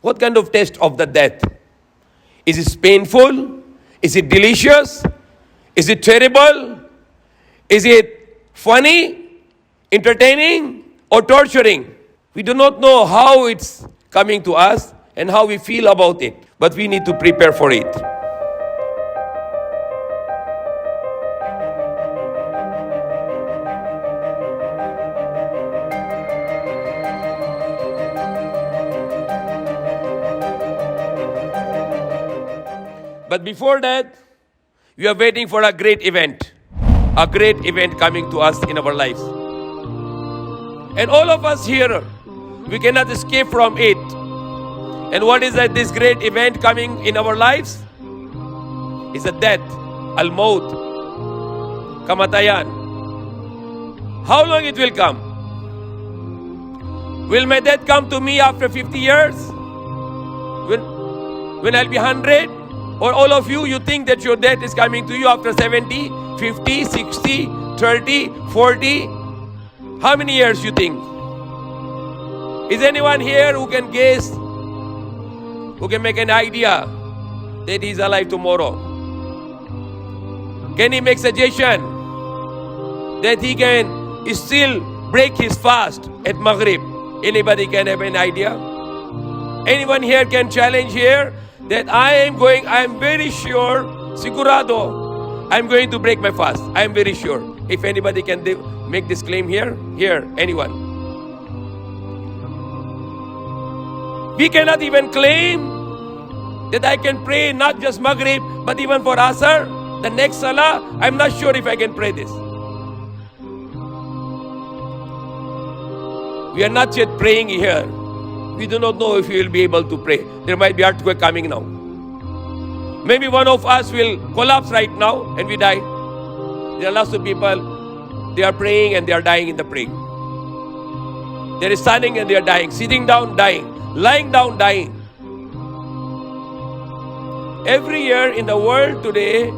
What kind of taste of the death? Is it painful? Is it delicious? Is it terrible? Is it funny, entertaining, or torturing? We do not know how it's coming to us and how we feel about it, but we need to prepare for it. But before that, we are waiting for a great event coming to us in our lives. And all of us here, we cannot escape from it. And what is that? This great event coming in our lives is a death, al-maut, kamatayan. How long it will come? Will my death come to me after 50 years? When I'll be 100? Or all of you think that your death is coming to you after 70, 50, 60, 30, 40? How many years you think? Is anyone here who can guess, who can make an idea that he's alive tomorrow? Can he make suggestion that he can still break his fast at Maghrib? Anybody can have an idea? Anyone here can challenge here that I am very sure, sigurado, I'm going to break my fast. I am very sure. If anybody can make this claim here, anyone. We cannot even claim that I can pray not just Maghrib, but even for Asr, the next Salah, I'm not sure if I can pray this. We are not yet praying here. We do not know if we will be able to pray. There might be earthquake coming now. Maybe one of us will collapse right now and we die. There are lots of people, they are praying and they are dying in the praying. They are standing and they are dying. Sitting down, dying. Lying down, dying. Every year in the world today,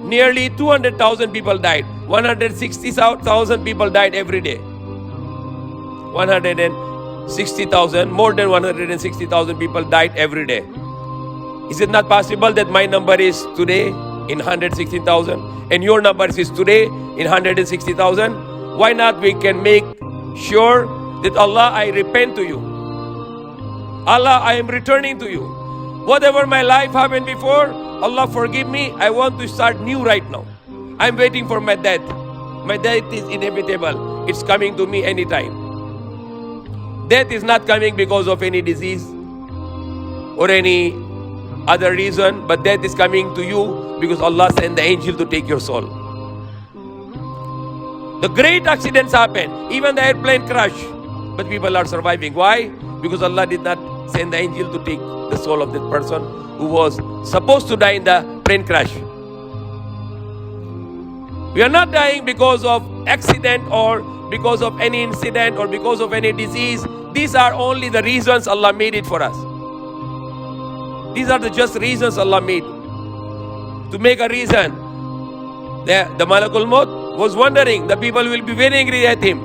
nearly 200,000 people died. 160,000 people died every day. 160,000, more than 160,000 people died every day. Is it not possible that my number is today in 160,000 and your number is today in 160,000? Why not we can make sure that Allah, I repent to you. Allah, I am returning to you. Whatever my life happened before, Allah forgive me. I want to start new right now. I'm waiting for my death. My death is inevitable. It's coming to me anytime. Death is not coming because of any disease or any other reason, but death is coming to you because Allah sent the angel to take your soul. The great accidents happen, even the airplane crash, but people are surviving. Why? Because Allah did not send the angel to take the soul of that person who was supposed to die in the plane crash. We are not dying because of accident or because of any incident or because of any disease. These are only the reasons Allah made it for us. These are the just reasons Allah made. To make a reason. The Malakul Maut was wondering, the people will be very angry at him.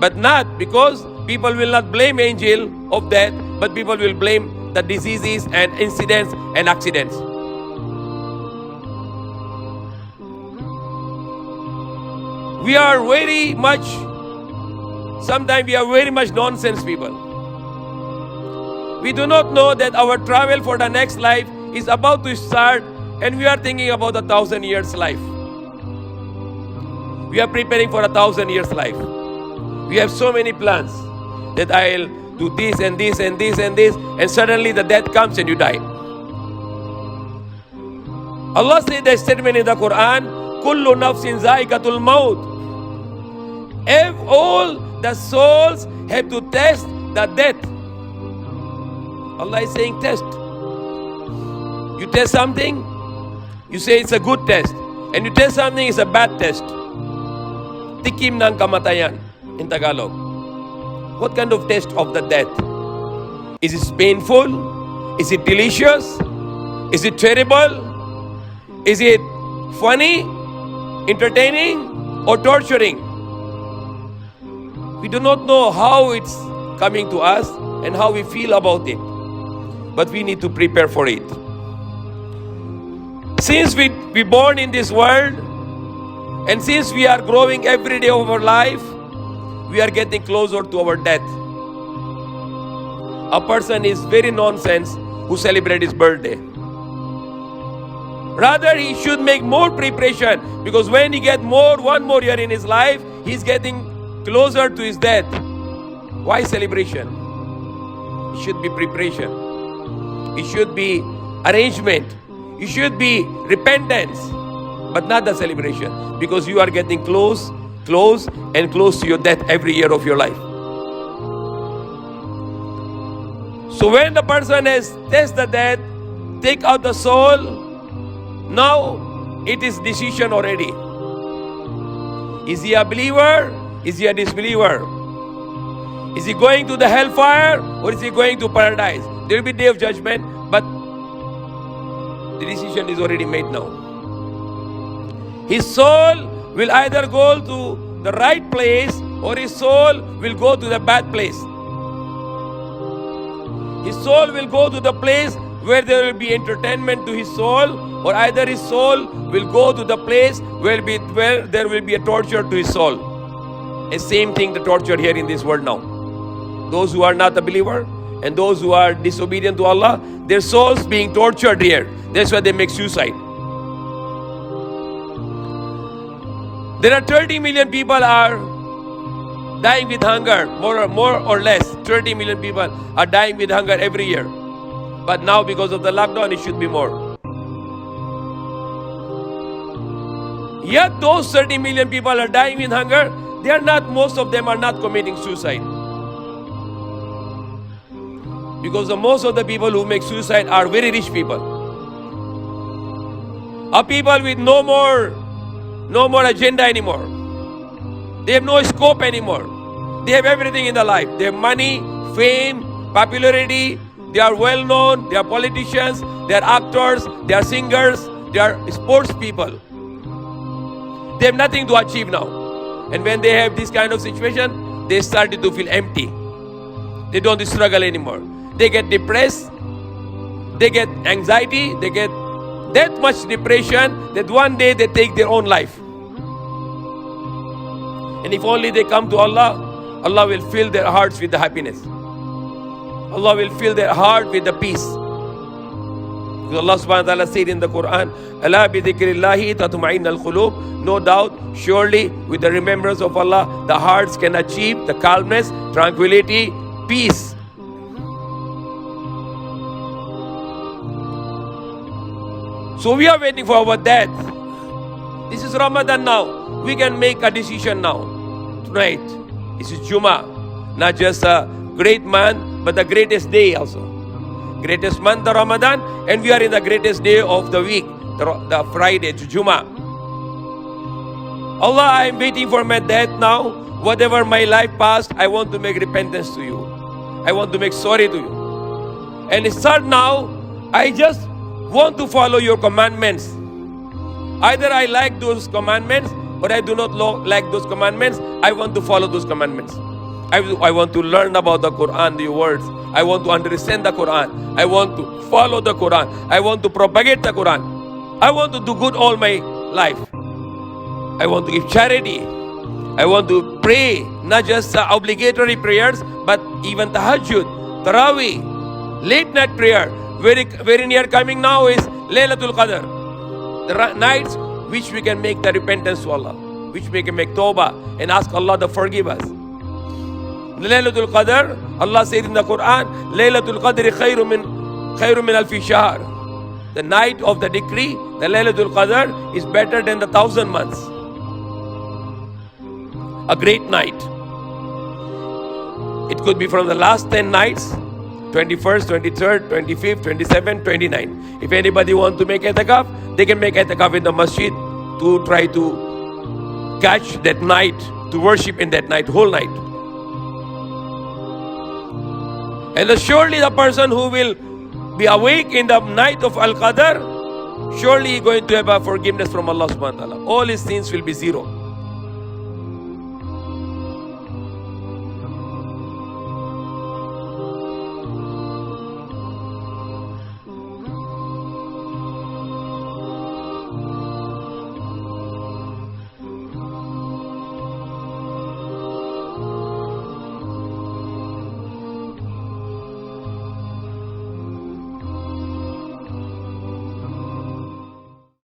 But not because people will not blame angel of death, but people will blame the diseases and incidents and accidents. We are very much, sometimes we are very much nonsense people. We do not know that our travel for the next life is about to start and we are thinking about 1,000 years life. We are preparing for 1,000 years life. We have so many plans that I'll do this and this and this and this, and suddenly the death comes and you die. Allah said the statement in the Quran, Kullu nafsin za'iqatul maut. All the souls have to test the death. Allah is saying test. You test something, you say it's a good test. And you test something, it's a bad test. Tikim ng kamatayan in Tagalog. What kind of test of the death? Is it painful? Is it delicious? Is it terrible? Is it funny, entertaining, or torturing? We do not know how it's coming to us, and how we feel about it. But we need to prepare for it. Since we born in this world, and since we are growing every day of our life, we are getting closer to our death. A person is very nonsense who celebrates his birthday. Rather, he should make more preparation, because when he gets one more year in his life, he's getting closer to his death. Why celebration? It should be preparation. It should be arrangement. It should be repentance, but not the celebration, because you are getting close and close to your death every year of your life. So when the person has tasted the death, take out the soul, now it is decision already. Is he a believer? Is he a disbeliever? Is he going to the hellfire, or is he going to paradise? There will be day of judgment, but the decision is already made now. His soul will either go to the right place, or his soul will go to the bad place. His soul will go to the place where there will be entertainment to his soul, or either his soul will go to the place where there will be a torture to his soul. The same thing, the torture here in this world now. Those who are not a believer and those who are disobedient to Allah, their souls being tortured here. That's why they make suicide. There are 30 million people are dying with hunger, more or less. 30 million people are dying with hunger every year. But now because of the lockdown, it should be more. Yet those 30 million people are dying with hunger. Most of them are not committing suicide. Because most of the people who make suicide are very rich people. Are people with no more agenda anymore. They have no scope anymore. They have everything in their life. They have money, fame, popularity. They are well known. They are politicians. They are actors. They are singers. They are sports people. They have nothing to achieve now. And when they have this kind of situation, they started to feel empty. They don't struggle anymore. They get depressed. They get anxiety. They get that much depression that one day they take their own life. And if only they come to Allah, Allah will fill their hearts with the happiness. Allah will fill their heart with the peace. Because Allah subhanahu wa ta'ala said in the Quran, "Ala bi dhikrillahi tatma'innul qulub." No doubt, surely with the remembrance of Allah, the hearts can achieve the calmness, tranquility, peace. So we are waiting for our death. This is Ramadan now. We can make a decision now. Tonight, this is Jummah. Not just a great month, but the greatest day also. Greatest month, the Ramadan, and we are in the greatest day of the week, the Friday, Jummah. Allah, I am waiting for my death now. Whatever my life past, I want to make repentance to you. I want to make sorry to you. And start now, I just want to follow your commandments. Either I like those commandments or I do not like those commandments. I want to follow those commandments. I want to learn about the Quran, the words. I want to understand the Quran. I want to follow the Quran. I want to propagate the Quran. I want to do good all my life. I want to give charity. I want to pray, not just obligatory prayers, but even tahajjud, tarawih, late night prayer. Very near coming now is Laylatul Qadr. The nights which we can make the repentance to Allah, which we can make tawbah and ask Allah to forgive us. Laylatul Qadr, Allah said in the Quran, Laylatul Qadr khairu min alfi shahr. The night of the decree, the Laylatul Qadr, is better than the 1,000 months. A great night. It could be from the last 10 nights, 21st, 23rd, 25th, 27th, 29th. If anybody want to make itikaf, they can make itikaf in the masjid to try to catch that night, to worship in that night, whole night. And surely the person who will be awake in the night of Al-Qadr, surely he is going to have a forgiveness from Allah subhanahu wa ta'ala. All his sins will be zero.